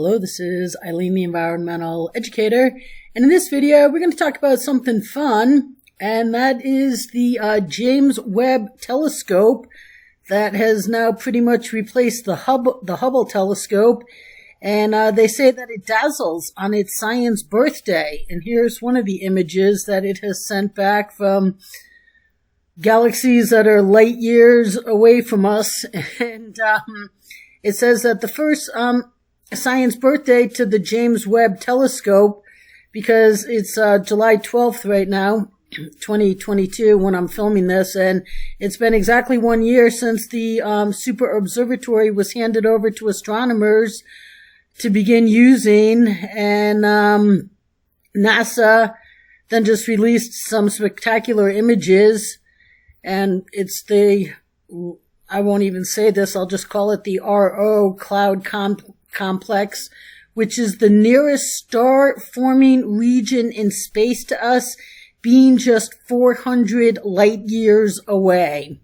Hello, this is Eileen, the environmental educator, and in this video we're going to talk about something fun, and that is the James Webb Telescope that has now pretty much replaced the Hubble telescope, and they say that it dazzles on its science birthday. And here's one of the images that it has sent back from galaxies that are light years away from us, and it says that the first science birthday to the James Webb Telescope, because it's July 12th right now, 2022, when I'm filming this, and it's been exactly 1 year since the super observatory was handed over to astronomers to begin using, and NASA then just released some spectacular images, and it's I won't even say this, I'll just call it the RO cloud complex, which is the nearest star-forming region in space to us, being just 400 light years away.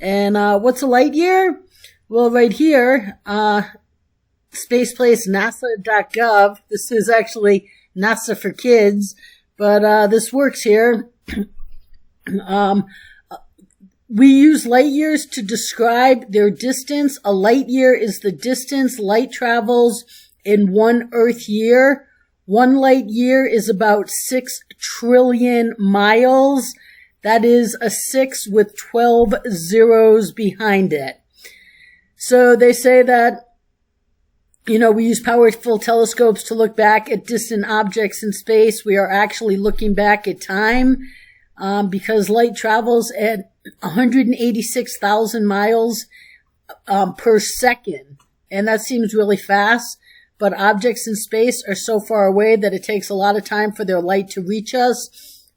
And what's a light year? Well, right here, spaceplace nasa.gov. This is actually NASA for kids, but this works here. We use light years to describe their distance. A light year is the distance light travels in 1 Earth year. 1 light year is about 6 trillion miles. That is a 6 with 12 zeros behind it. So they say that, we use powerful telescopes to look back at distant objects in space. We are actually looking back at time, because light travels at 186,000 miles per second. And that seems really fast, but objects in space are so far away that it takes a lot of time for their light to reach us.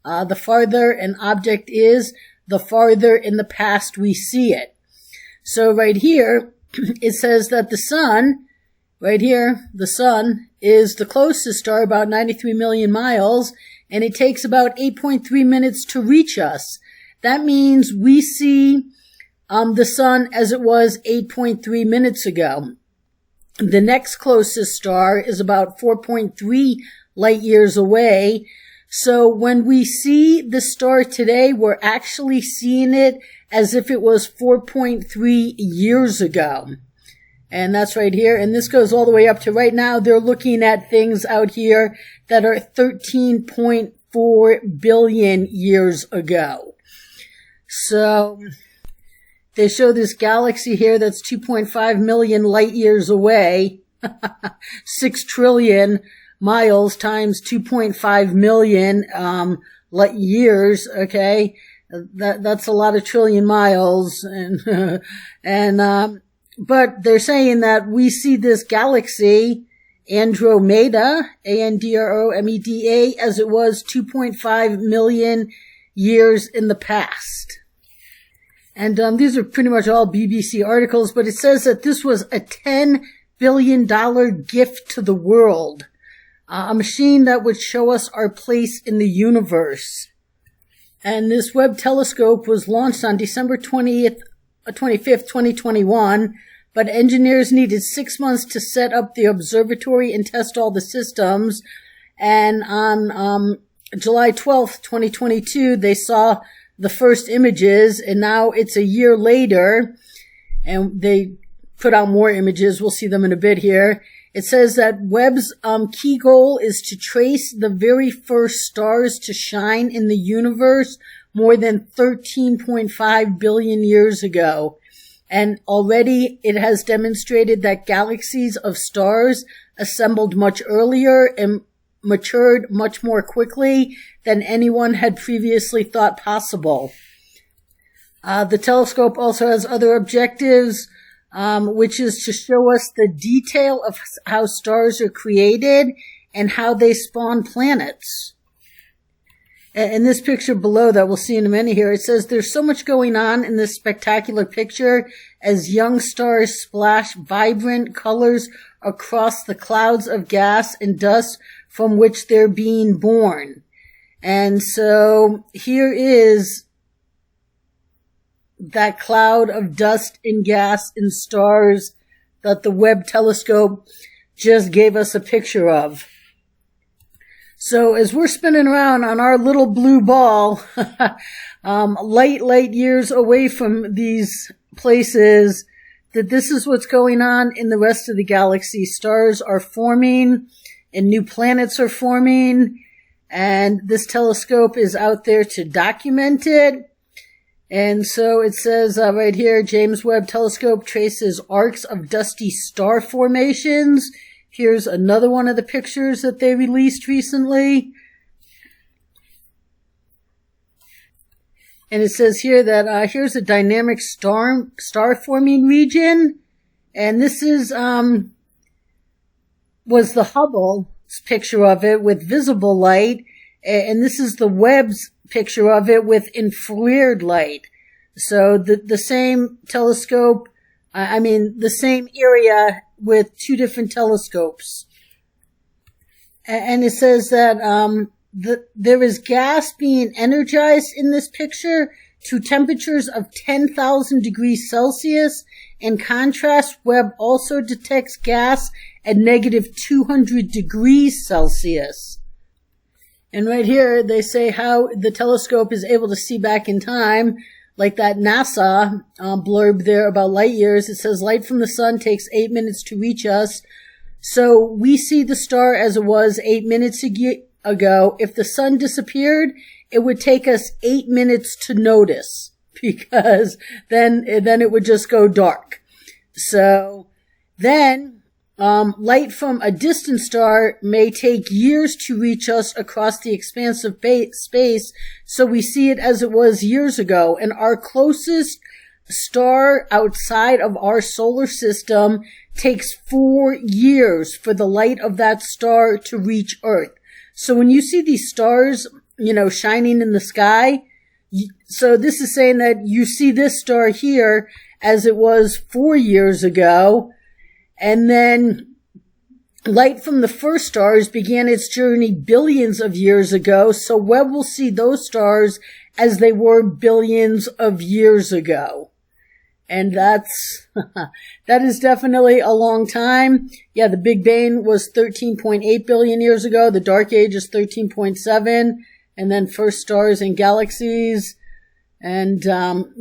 The farther an object is, the farther in the past we see it. So right here, it says that the sun, right here, the sun is the closest star, about 93 million miles, and it takes about 8.3 minutes to reach us. That means we see the sun as it was 8.3 minutes ago. The next closest star is about 4.3 light years away. So when we see the star today, we're actually seeing it as if it was 4.3 years ago. And that's right here. And this goes all the way up to right now. They're looking at things out here that are 13.4 billion years ago. So they show this galaxy here that's 2.5 million light years away. 6 trillion miles times 2.5 million light years. Okay, that's a lot of trillion miles, and but they're saying that we see this galaxy Andromeda, Andromeda, as it was 2.5 million years in the past. And these are pretty much all BBC articles, but it says that this was a $10 billion gift to the world, a machine that would show us our place in the universe. And this Webb telescope was launched on December 25th, 2021, but engineers needed 6 months to set up the observatory and test all the systems. And on July 12th, 2022, they saw the first images, and now it's a year later, and they put out more images. We'll see them in a bit here. It says that Webb's key goal is to trace the very first stars to shine in the universe more than 13.5 billion years ago. And already it has demonstrated that galaxies of stars assembled much earlier and matured much more quickly than anyone had previously thought possible. The telescope also has other objectives, which is to show us the detail of how stars are created and how they spawn planets. In this picture below that we'll see in a minute here, it says there's so much going on in this spectacular picture as young stars splash vibrant colors across the clouds of gas and dust from which they're being born. And so here is that cloud of dust and gas and stars that the Webb Telescope just gave us a picture of. So as we're spinning around on our little blue ball, light years away from these places, that this is what's going on in the rest of the galaxy. Stars are forming and new planets are forming, and this telescope is out there to document it. And so it says right here, James Webb Telescope traces arcs of dusty star formations. Here's another one of the pictures that they released recently. And it says here that here's a dynamic star forming region. And this is was the Hubble's picture of it with visible light. And this is the Webb's picture of it with infrared light. So the same telescope, the same area with two different telescopes. And it says that there is gas being energized in this picture to temperatures of 10,000 degrees Celsius. In contrast, Webb also detects gas at negative 200 degrees Celsius. And right here, they say how the telescope is able to see back in time, like that NASA blurb there about light years. It says light from the sun takes 8 minutes to reach us. So we see the star as it was 8 minutes ago. If the sun disappeared, it would take us 8 minutes to notice, because then it would just go dark. So then light from a distant star may take years to reach us across the expanse of space, so we see it as it was years ago. And our closest star outside of our solar system takes 4 years for the light of that star to reach Earth. So when you see these stars, shining in the sky, so this is saying that you see this star here as it was 4 years ago. And then light from the first stars began its journey billions of years ago. So Webb will see those stars as they were billions of years ago. And that is definitely a long time. Yeah, the Big Bang was 13.8 billion years ago. The Dark Age is 13.7. And then first stars and galaxies. And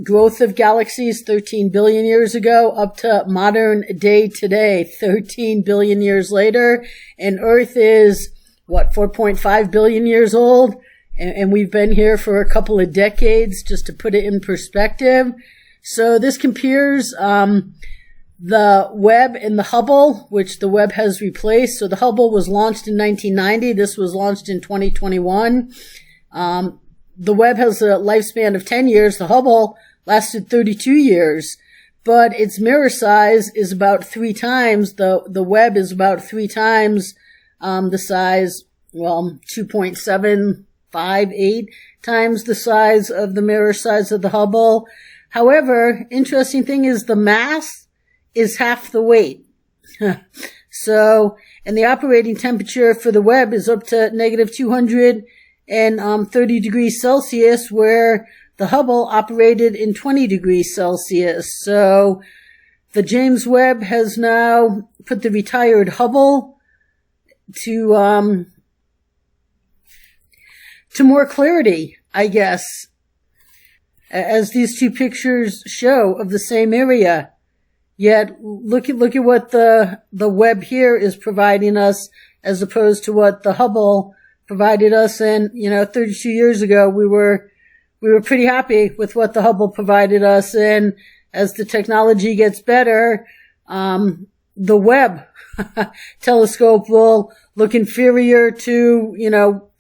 growth of galaxies 13 billion years ago up to modern day today, 13 billion years later. And Earth is, 4.5 billion years old? And we've been here for a couple of decades, just to put it in perspective. So this compares the Webb and the Hubble, which the Webb has replaced. So the Hubble was launched in 1990. This was launched in 2021. The Webb has a lifespan of 10 years. The Hubble lasted 32 years, but its mirror size is about 3 times. The Webb is about 3 times the size, 2.758 times the size of the mirror size of the Hubble. However, interesting thing is the mass is half the weight. So, and the operating temperature for the Webb is up to negative 230 degrees Celsius, where the Hubble operated in 20 degrees Celsius. So the James Webb has now put the retired Hubble to more clarity, I guess, as these two pictures show of the same area. Yet look at what the Webb here is providing us, as opposed to what the Hubble provided us. And 32 years ago we were pretty happy with what the Hubble provided us. And as the technology gets better, the Webb telescope will look inferior to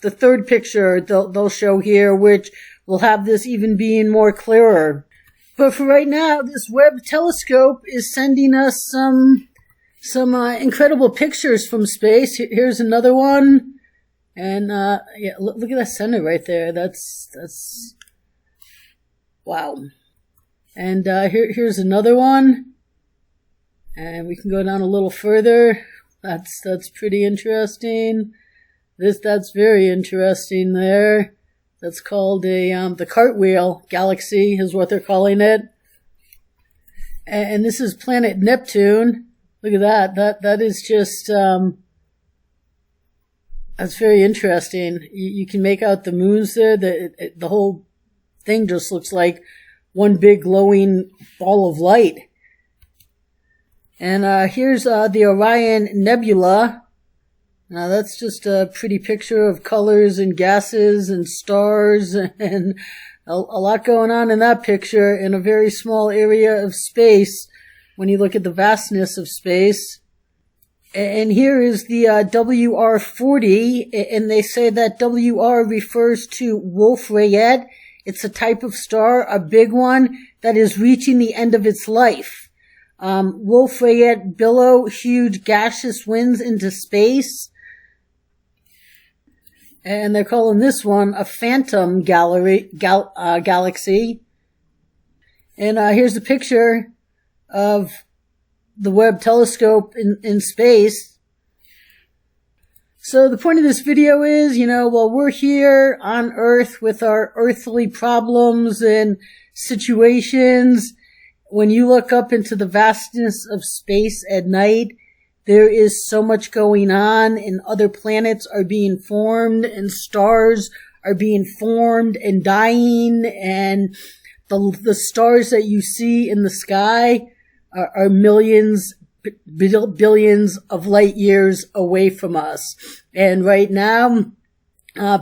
the third picture they'll show here, which will have this even being more clearer. But for right now, this Webb telescope is sending us some incredible pictures from space. Here's another one. And, look at that center right there. That's, wow. And, here's another one. And we can go down a little further. That's pretty interesting. That's very interesting there. That's called the Cartwheel Galaxy is what they're calling it. And this is planet Neptune. Look at that. That is just, that's very interesting. You can make out the moons there. The whole thing just looks like one big glowing ball of light. And here's the Orion Nebula. Now that's just a pretty picture of colors and gases and stars and a lot going on in that picture in a very small area of space when you look at the vastness of space. And here is the WR40, and they say that WR refers to Wolf-Rayet. It's a type of star, a big one, that is reaching the end of its life. Wolf-Rayet billow huge gaseous winds into space. And they're calling this one a phantom galaxy. And here's a picture of the Webb Telescope in space. So the point of this video is, while we're here on Earth with our earthly problems and situations, when you look up into the vastness of space at night, there is so much going on, and other planets are being formed, and stars are being formed and dying, and the stars that you see in the sky are millions, billions of light years away from us. And right now,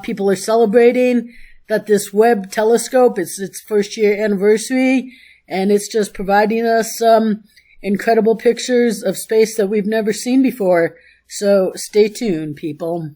people are celebrating that this Webb Telescope, it's its first year anniversary, and it's just providing us some incredible pictures of space that we've never seen before. So stay tuned, people.